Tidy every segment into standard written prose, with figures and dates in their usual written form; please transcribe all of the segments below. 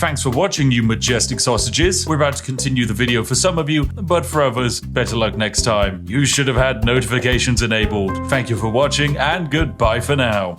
Thanks for watching, you majestic sausages. We're about to continue the video for some of you, but for others, better luck next time. You should have had notifications enabled. Thank you for watching, and goodbye for now.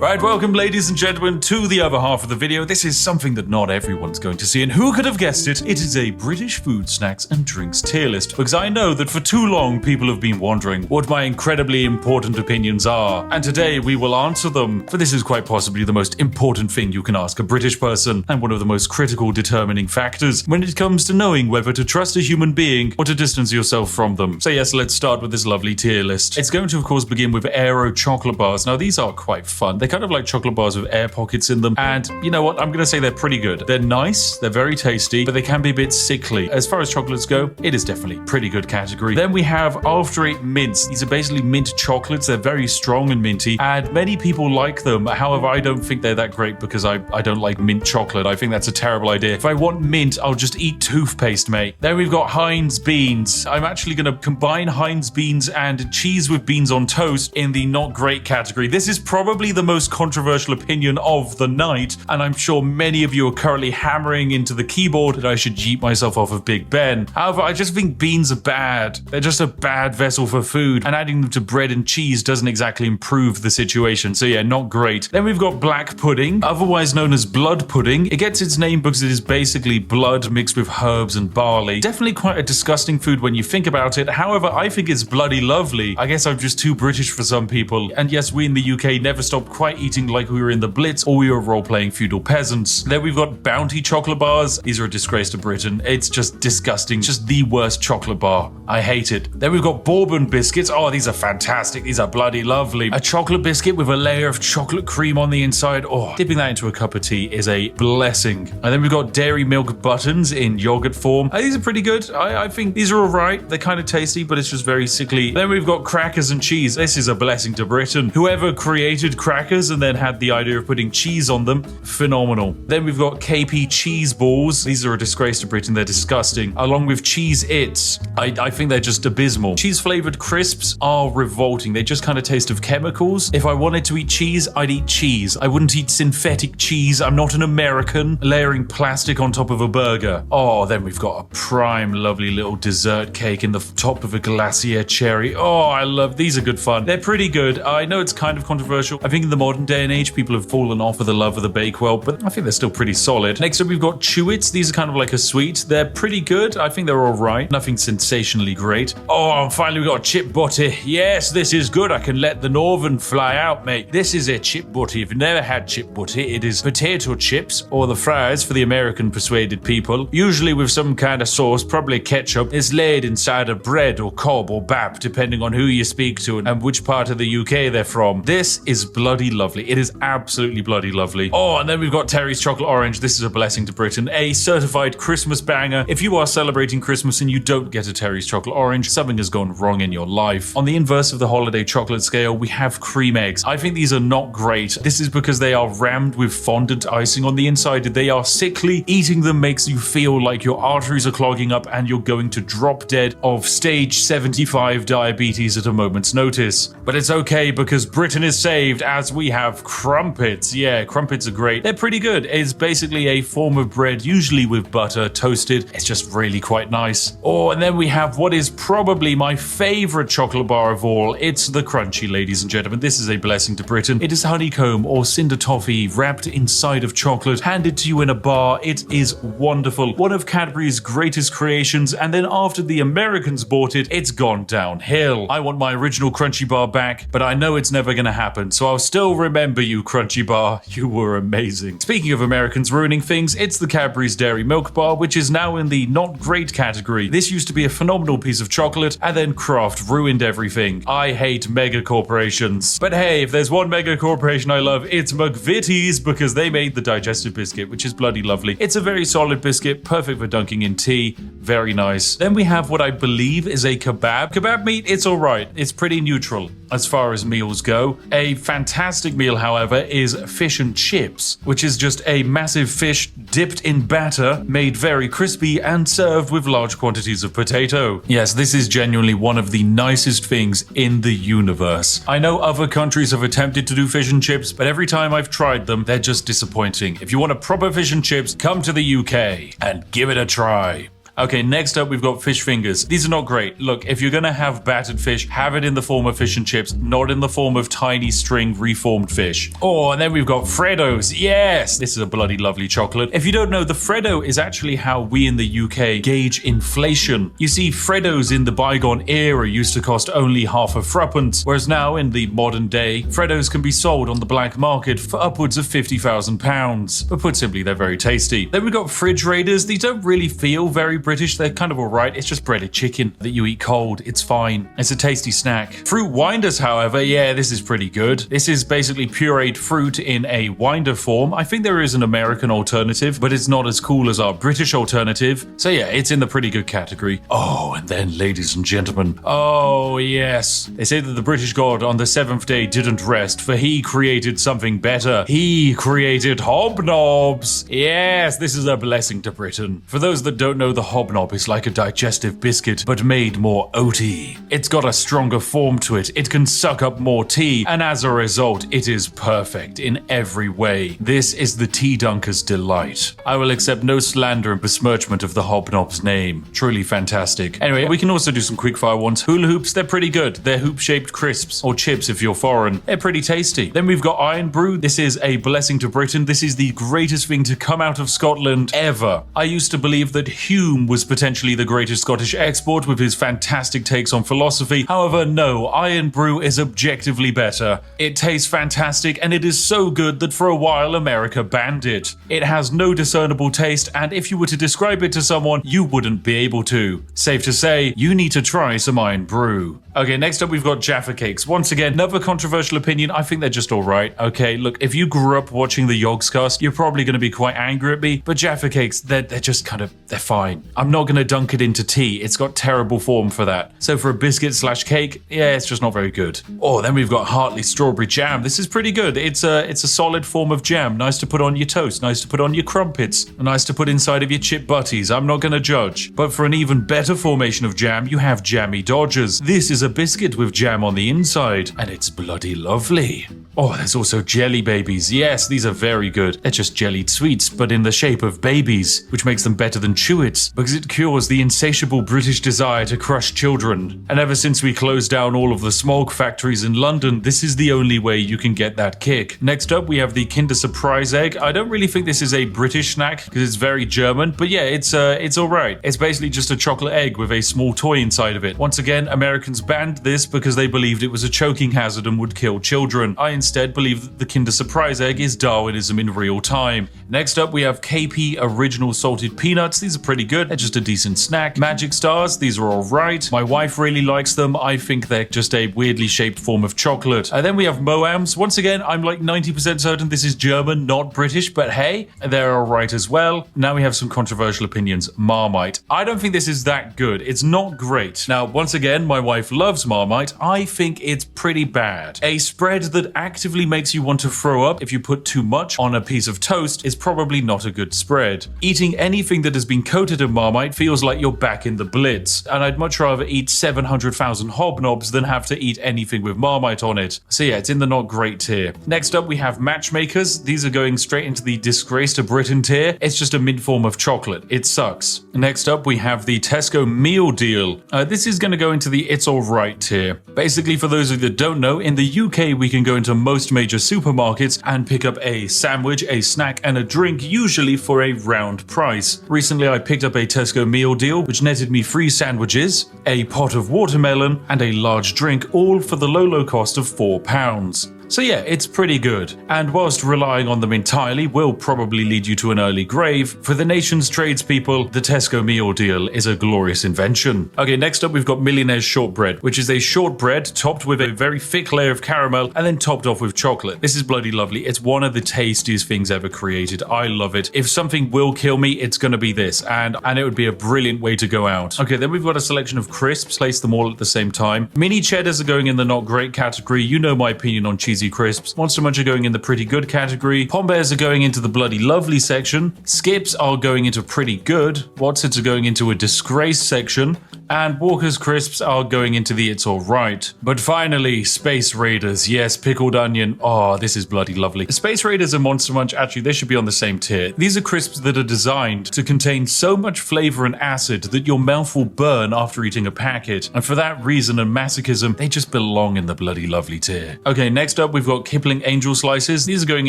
Right, welcome ladies and gentlemen to the other half of the video. This is something that not everyone's going to see, and who could have guessed it? It is a British food, snacks and drinks tier list, because I know that for too long people have been wondering what my incredibly important opinions are, and today we will answer them, for this is quite possibly the most important thing you can ask a British person, and one of the most critical determining factors when it comes to knowing whether to trust a human being or to distance yourself from them. So yes, let's start with this lovely tier list. It's going to of course begin with Aero chocolate bars. Now these are quite fun. They're kind of like chocolate bars with air pockets in them, and you know what, I'm gonna say they're pretty good. They're nice, they're very tasty, but they can be a bit sickly. As far as chocolates go, it is definitely pretty good category. Then we have After Eight mints. These are basically mint chocolates. They're very strong and minty, and many people like them. However, I don't think they're that great because I don't like mint chocolate. I think that's a terrible idea. If I want mint, I'll just eat toothpaste, mate. Then we've got Heinz beans. I'm actually gonna combine Heinz beans and cheese with beans on toast in the not great category. This is probably the most controversial opinion of the night, and I'm sure many of you are currently hammering into the keyboard that I should yeet myself off of Big Ben. However, I just think beans are bad. They're just a bad vessel for food, and adding them to bread and cheese doesn't exactly improve the situation. So yeah, not great. Then we've got black pudding, otherwise known as blood pudding. It gets its name because it is basically blood mixed with herbs and barley. Definitely quite a disgusting food when you think about it. However, I think it's bloody lovely. I guess I'm just too British for some people. And yes, we in the UK never stopped quite eating like we were in the Blitz or we were role-playing feudal peasants. Then we've got Bounty chocolate bars. These are a disgrace to Britain. It's just disgusting. It's just the worst chocolate bar. I hate it. Then we've got bourbon biscuits. Oh, these are fantastic. These are bloody lovely. A chocolate biscuit with a layer of chocolate cream on the inside. Oh, dipping that into a cup of tea is a blessing. And then we've got dairy milk buttons in yogurt form. These are pretty good. I think these are all right. They're kind of tasty, but it's just very sickly. Then we've got crackers and cheese. This is a blessing to Britain. Whoever created crackers and then had the idea of putting cheese on them, phenomenal. Then we've got KP cheese balls. These are a disgrace to Britain. They're disgusting. Along with Cheez-Its. I think they're just abysmal. Cheese flavored crisps are revolting. They just kind of taste of chemicals. If I wanted to eat cheese, I'd eat cheese. I wouldn't eat synthetic cheese. I'm not an American layering plastic on top of a burger. Oh, then we've got a prime lovely little dessert cake in the top of a glacier cherry. Oh, I love these. Are good fun. They're pretty good. I know it's kind of controversial. I think in the modern day and age, people have fallen off of the love of the Bakewell, but I think they're still pretty solid. Next up, we've got Chew-Its. These are kind of like a sweet. They're pretty good. I think they're all right. Nothing sensationally great. Oh, and finally, we've got Chip Butty. Yes, this is good. I can let the Northern fly out, mate. This is a Chip Butty. If you've never had Chip Butty, it is potato chips, or the fries for the American persuaded people, usually with some kind of sauce, probably ketchup. It's laid inside of bread or cob or bap, depending on who you speak to and which part of the UK they're from. This is bloody lovely. It is absolutely bloody lovely. Oh, and then we've got Terry's Chocolate Orange. This is a blessing to Britain. A certified Christmas banger. If you are celebrating Christmas and you don't get a Terry's Chocolate Orange, something has gone wrong in your life. On the inverse of the holiday chocolate scale, we have cream eggs. I think these are not great. This is because they are rammed with fondant icing on the inside. They are sickly. Eating them makes you feel like your arteries are clogging up and you're going to drop dead of stage 75 diabetes at a moment's notice. But it's okay because Britain is saved as we have crumpets. Yeah, crumpets are great. They're pretty good. It's basically a form of bread, usually with butter, toasted. It's just really quite nice. Oh, and then we have what is probably my favorite chocolate bar of all. It's the Crunchy, ladies and gentlemen. This is a blessing to Britain. It is honeycomb or cinder toffee wrapped inside of chocolate, handed to you in a bar. It is wonderful. One of Cadbury's greatest creations, and then after the Americans bought it, it's gone downhill. I want my original Crunchy bar back, but I know it's never gonna happen, so I'll still remember you, Crunchy bar. You were amazing. Speaking of Americans ruining things, it's the Cadbury's Dairy Milk Bar, which is now in the not great category. This used to be a phenomenal piece of chocolate, and then Kraft ruined everything. I hate mega corporations. But hey, if there's one mega corporation I love, it's McVitie's, because they made the digestive biscuit, which is bloody lovely. It's a very solid biscuit, perfect for dunking in tea. Very nice. Then we have what I believe is a kebab. Kebab meat, it's alright. It's pretty neutral. as far as meals go. A fantastic meal, however, is fish and chips, which is just a massive fish dipped in batter, made very crispy and served with large quantities of potato. Yes, this is genuinely one of the nicest things in the universe. I know other countries have attempted to do fish and chips, but every time I've tried them, they're just disappointing. If you want a proper fish and chips, come to the UK and give it a try. Okay, next up we've got fish fingers. These are not great. Look, if you're gonna have battered fish, have it in the form of fish and chips, not in the form of tiny string reformed fish. Oh, and then we've got Freddos. Yes! This is a bloody lovely chocolate. If you don't know, the Freddo is actually how we in the UK gauge inflation. You see, Freddos in the bygone era used to cost only half a threepence, whereas now in the modern day, Freddos can be sold on the black market for upwards of £50,000. But put simply, they're very tasty. Then we've got Fridge Raiders. These don't really feel very British, they're kind of alright. It's just breaded chicken that you eat cold. It's fine. It's a tasty snack. Fruit Winders, however, yeah, this is pretty good. This is basically pureed fruit in a winder form. I think there is an American alternative, but it's not as cool as our British alternative. So yeah, it's in the pretty good category. Oh, and then, ladies and gentlemen, oh yes. They say that the British god on the seventh day didn't rest, for he created something better. He created hobnobs. Yes, this is a blessing to Britain. For those that don't know, the hobnob is like a digestive biscuit, but made more oaty. It's got a stronger form to it, it can suck up more tea, and as a result, it is perfect in every way. This is the tea dunker's delight. I will accept no slander and besmirchment of the hobnob's name. Truly fantastic. Anyway, we can also do some quickfire ones. Hula hoops, they're pretty good. They're hoop-shaped crisps, or chips if you're foreign. They're pretty tasty. Then we've got Iron Brew. This is a blessing to Britain. This is the greatest thing to come out of Scotland ever. I used to believe that Hume was potentially the greatest Scottish export with his fantastic takes on philosophy. However, no, Iron Brew is objectively better. It tastes fantastic, and it is so good that for a while America banned it. It has no discernible taste, and if you were to describe it to someone, you wouldn't be able to. Safe to say, you need to try some Iron Brew. Okay, next up we've got Jaffa Cakes. Once again, another controversial opinion. I think they're just alright. Okay, look, if you grew up watching the Yogscast, you're probably going to be quite angry at me, but Jaffa Cakes, they're just kind of, they're fine. I'm not going to dunk it into tea. It's got terrible form for that. So for a biscuit slash cake, yeah, it's just not very good. Oh, then we've got Hartley Strawberry Jam. This is pretty good. It's a solid form of jam. Nice to put on your toast. Nice to put on your crumpets. Nice to put inside of your chip butties. I'm not going to judge. But for an even better formation of jam, you have Jammy Dodgers. This is a biscuit with jam on the inside, and it's bloody lovely. Oh, there's also Jelly Babies. Yes, these are very good. They're just jellied sweets, but in the shape of babies, which makes them better than Chewits, because it cures the insatiable British desire to crush children. And ever since we closed down all of the smog factories in London, this is the only way you can get that kick. Next up, we have the Kinder Surprise Egg. I don't really think this is a British snack, because it's very German, but yeah, it's alright. It's basically just a chocolate egg with a small toy inside of it. Once again, Americans banned this because they believed it was a choking hazard and would kill children. I instead believe that the Kinder Surprise Egg is Darwinism in real time. Next up, we have KP Original Salted Peanuts. These are pretty good. They're just a decent snack. Magic Stars, these are alright. My wife really likes them. I think they're just a weirdly shaped form of chocolate. And then we have Moams. Once again, I'm like 90% certain this is German, not British, but hey, they're alright as well. Now we have some controversial opinions. Marmite. I don't think this is that good. It's not great. Now, once again, my wife loves Marmite. I think it's pretty bad. A spread that actively makes you want to throw up if you put too much on a piece of toast is probably not a good spread. Eating anything that has been coated in Marmite feels like you're back in the Blitz, and I'd much rather eat 700,000 hobnobs than have to eat anything with Marmite on it. So yeah, it's in the not great tier. Next up, we have Matchmakers. These are going straight into the disgrace to Britain tier. It's just a mint form of chocolate. It sucks. Next up, we have the Tesco Meal Deal. This is going to go into the it's alright tier. Basically, for those of you that don't know, in the UK, we can go into most major supermarkets and pick up a sandwich, a snack, and a drink, usually for a round price. Recently, I picked up a Tesco Meal Deal, which netted me 3 sandwiches, a pot of watermelon, and a large drink, all for the low cost of £4. So yeah, it's pretty good. And whilst relying on them entirely will probably lead you to an early grave, for the nation's tradespeople, the Tesco meal deal is a glorious invention. Okay, next up we've got Millionaire's Shortbread, which is a shortbread topped with a very thick layer of caramel and then topped off with chocolate. This is bloody lovely. It's one of the tastiest things ever created. I love it. If something will kill me, it's gonna be this, and it would be a brilliant way to go out. Okay, then we've got a selection of crisps, place them all at the same time. Mini cheddars are going in the not great category. You know my opinion on cheesy crisps. Monster Munch are going in the pretty good category. Pom Bears are going into the bloody lovely section. Skips are going into pretty good. Watsits are going into a disgrace section. And Walker's crisps are going into the it's alright. But finally, Space Raiders. Yes, pickled onion. Oh, this is bloody lovely. Space Raiders and Monster Munch, actually, they should be on the same tier. These are crisps that are designed to contain so much flavor and acid that your mouth will burn after eating a packet. And for that reason and masochism, they just belong in the bloody lovely tier. Okay, next up, we've got Kipling Angel Slices. These are going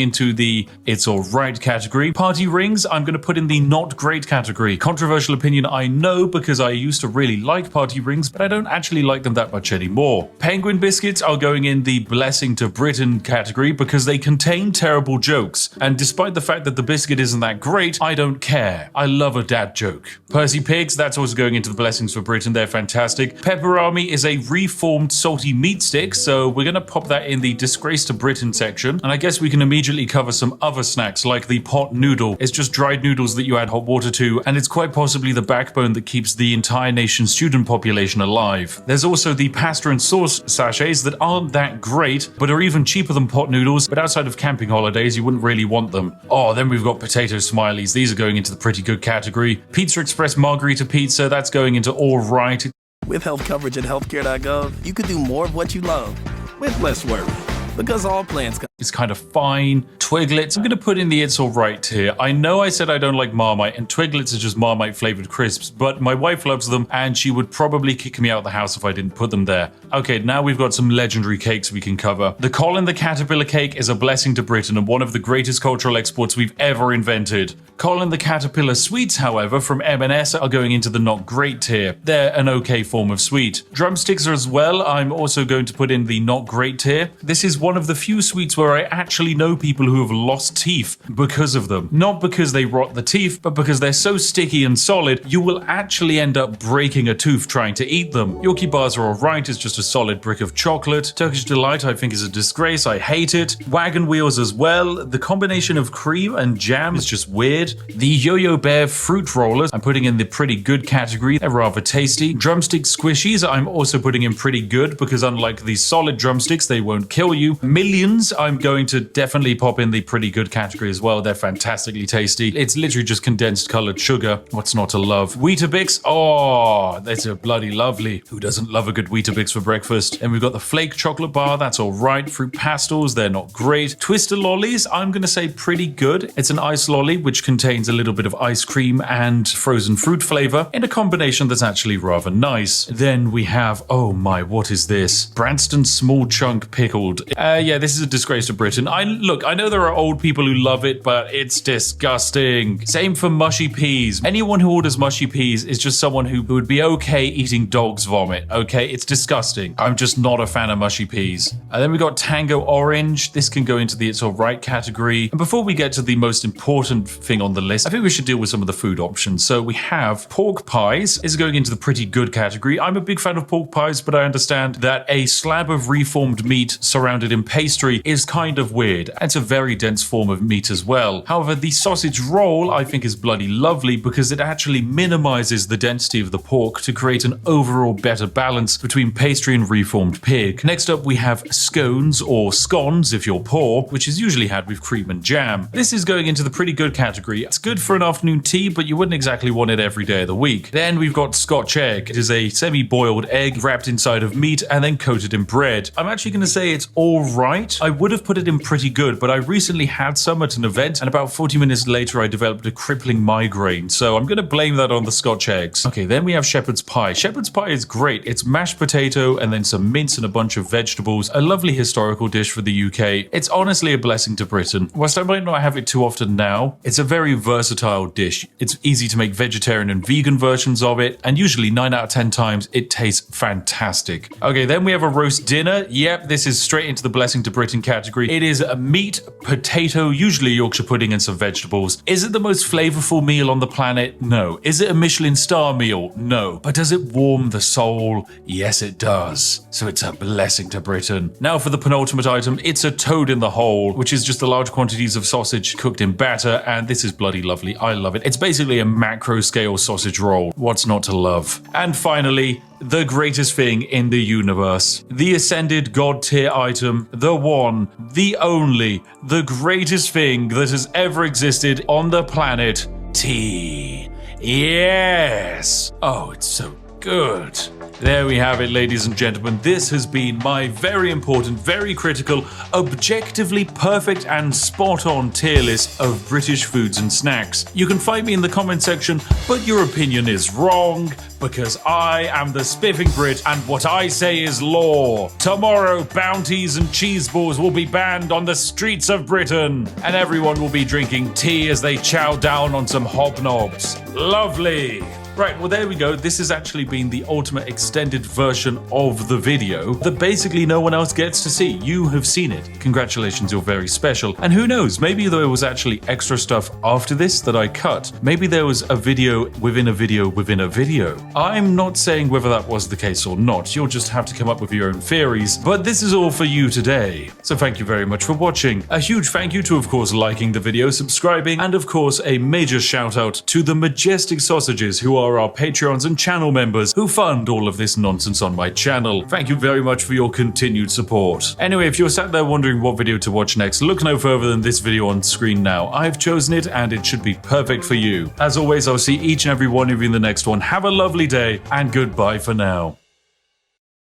into the it's alright category. Party Rings, I'm going to put in the not great category. Controversial opinion, I know, because I used to really like Party Rings, but I don't actually like them that much anymore. Penguin Biscuits are going in the blessing to Britain category because they contain terrible jokes. And despite the fact that the biscuit isn't that great, I don't care. I love a dad joke. Percy Pigs, that's also going into the blessings for Britain. They're fantastic. Pepperami is a reformed salty meat stick, so we're going to pop that in the disgrace to Britain section. And I guess we can immediately cover some other snacks like the pot noodle. It's just dried noodles that you add hot water to, and it's quite possibly the backbone that keeps the entire nation's student population alive. There's also the pasta and sauce sachets that aren't that great, but are even cheaper than pot noodles, but outside of camping holidays, you wouldn't really want them. Oh, then we've got potato smileys. These are going into the pretty good category. Pizza Express Margarita Pizza, that's going into all right. With health coverage at healthcare.gov, you could do more of what you love with less worry. Because all plans come. It's kind of fine. Twiglets, I'm going to put in the it's alright tier. I know I said I don't like Marmite, and Twiglets are just Marmite flavored crisps, but my wife loves them, and she would probably kick me out of the house if I didn't put them there. Okay, now we've got some legendary cakes we can cover. The Colin the Caterpillar cake is a blessing to Britain and one of the greatest cultural exports we've ever invented. Colin the Caterpillar sweets, however, from M&S are going into the not great tier. They're an okay form of sweet. Drumsticks are as well. I'm also going to put in the not great tier. This is one of the few sweets where I actually know people who have lost teeth because of them. Not because they rot the teeth, but because they're so sticky and solid, you will actually end up breaking a tooth trying to eat them. Yorkie bars are alright, it's just a solid brick of chocolate. Turkish Delight I think is a disgrace, I hate it. Wagon Wheels as well. The combination of cream and jam is just weird. The Yo-Yo Bear fruit rollers I'm putting in the pretty good category, they're rather tasty. Drumstick squishies I'm also putting in pretty good because unlike the solid drumsticks, they won't kill you. Millions I'm going to definitely pop in the pretty good category as well. They're fantastically tasty. It's literally just condensed colored sugar. What's not to love? Weetabix, oh, that's a bloody lovely. Who doesn't love a good Weetabix for breakfast? And we've got the flake chocolate bar, that's all right. Fruit pastels, they're not great. Twister lollies, I'm gonna say pretty good. It's an ice lolly which contains a little bit of ice cream and frozen fruit flavor in a combination that's actually rather nice. Then we have, oh my, what is this? Branston small chunk pickled. Yeah, this is a disgrace to Britain. I know there are old people who love it, but it's disgusting. Same for mushy peas. Anyone who orders mushy peas is just someone who would be okay eating dog's vomit, okay? It's disgusting. I'm just not a fan of mushy peas. And then we got Tango Orange. This can go into the it's alright category. And before we get to the most important thing on the list, I think we should deal with some of the food options. So we have pork pies is going into the pretty good category. I'm a big fan of pork pies, but I understand that a slab of reformed meat surrounded in pastry is kind of weird. It's a very dense form of meat as well. However, the sausage roll I think is bloody lovely because it actually minimizes the density of the pork to create an overall better balance between pastry and reformed pig. Next up we have scones or scones if you're poor, which is usually had with cream and jam. This is going into the pretty good category. It's good for an afternoon tea, but you wouldn't exactly want it every day of the week. Then we've got Scotch egg. It is a semi-boiled egg wrapped inside of meat and then coated in bread. I'm actually going to say it's all right. I would have put it in pretty good, but I recently had some at an event and about 40 minutes later I developed a crippling migraine, so I'm going to blame that on the Scotch eggs. Okay, then we have shepherd's pie. Shepherd's pie is great. It's mashed potato and then some mince and a bunch of vegetables. A lovely historical dish for the UK. It's honestly a blessing to Britain. Whilst I might not have it too often now, it's a very versatile dish. It's easy to make vegetarian and vegan versions of it, and usually 9 out of 10 times it tastes fantastic. Okay, then we have a roast dinner. Yep, this is straight into the blessing to Britain category. It is a meat, potato, usually Yorkshire pudding and some vegetables. Is it the most flavorful meal on the planet? No. Is it a Michelin star meal? No. But does it warm the soul? Yes, it does. So it's a blessing to Britain. Now for the penultimate item, it's a toad in the hole, which is just the large quantities of sausage cooked in batter, and this is bloody lovely. I love it. It's basically a macro scale sausage roll. What's not to love? And finally, the greatest thing in the universe. The ascended god tier item. The one, the only, the greatest thing that has ever existed on the planet. Tea. Yes! Oh, it's so good. There we have it, ladies and gentlemen. This has been my very important, very critical, objectively perfect and spot-on tier list of British foods and snacks. You can fight me in the comment section, but your opinion is wrong, because I am the Spiffing Brit, and what I say is law. Tomorrow, bounties and cheese balls will be banned on the streets of Britain, and everyone will be drinking tea as they chow down on some hobnobs. Lovely. Right, well there we go. This has actually been the ultimate extended version of the video that basically no one else gets to see. You have seen it. Congratulations, you're very special. And who knows, maybe there was actually extra stuff after this that I cut. Maybe there was a video within a video within a video. I'm not saying whether that was the case or not. You'll just have to come up with your own theories. But this is all for you today. So thank you very much for watching. A huge thank you to, of course, liking the video, subscribing, and of course, a major shout out to the majestic sausages who are our Patreons and channel members who fund all of this nonsense on my channel. Thank you very much for your continued support. Anyway, if you're sat there wondering what video to watch next, look no further than this video on screen now. I've chosen it and it should be perfect for you. As always, I'll see each and every one of you in the next one. Have a lovely day and goodbye for now.